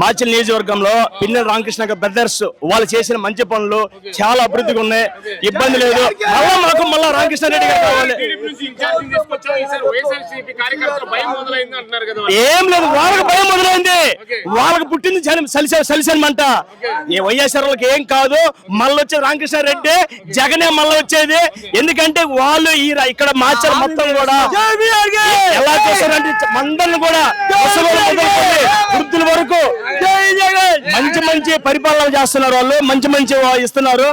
మాచల్ నియోజకవర్గంలో పిన్నెల రామకృష్ణ బ్రదర్స్ వాళ్ళు చేసిన మంచి పనులు చాలా అభివృద్ధిగా ఉన్నాయి, ఇబ్బంది లేదు. మళ్ళా రామకృష్ణ రెడ్డి గారు కావాలి. ఏం లేదు, వాళ్ళకి భయం మొదలైంది. వాళ్ళకి పుట్టింది సలిసనమంట. ఈ వైఎస్ఆర్ వాళ్ళకి ఏం కాదు, మళ్ళీ వచ్చేది రామకృష్ణ రెడ్డి, జగనే మళ్ళీ వచ్చేది. ఎందుకంటే వాళ్ళు ఇక్కడ మాచల్ మొత్తం కూడా ఎలా చేశారంటే మందరిని కూడా వృద్ధుల వరకు మంచి మంచి పరిపాలన చేస్తున్నారు. వాళ్ళు మంచి మంచి ఇస్తున్నారు.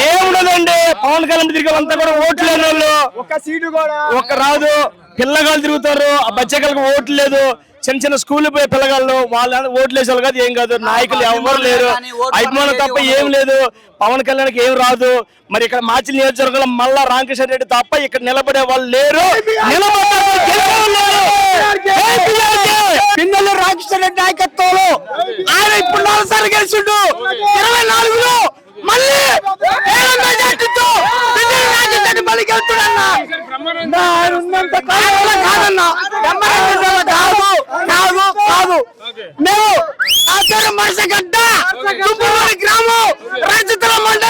ఏముండదండి, పవన్ కళ్యాణ్ తిరిగి అంతా కూడా ఓట్లు లేని వాళ్ళు ఒక్క సీటు కూడా ఒక్క రాదు. పిల్లగాళ్ళు తిరుగుతారు, ఆ బచ్చగాళ్ళకి ఓట్లు లేదు. చిన్న చిన్న స్కూల్ పోయే పిల్లగాళ్ళు వాళ్ళ ఓట్లు వేసేవాళ్ళు కాదు, ఏం కాదు. నాయకులు ఎవరు లేరు, అభిమానం తప్ప ఏం లేదు. పవన్ కళ్యాణ్కి ఏం రాదు. మరి ఇక్కడ మాచల్ నియోజకవర్గంలో మళ్ళా రామకృష్ణ రెడ్డి తప్ప ఇక్కడ నిలబడే వాళ్ళు లేరు. పిన్నెల రామకృష్ణ రెడ్డి నాయకత్వంలో ఆయన ఇప్పుడు 4 సార్లు గెలిచిండు. 24లో మళ్ళీ మళ్ళీ గెలుచుడన్నా కాదన్నా. కాదు మేము మనసగడ్డ గ్రామం రైతుల మండలం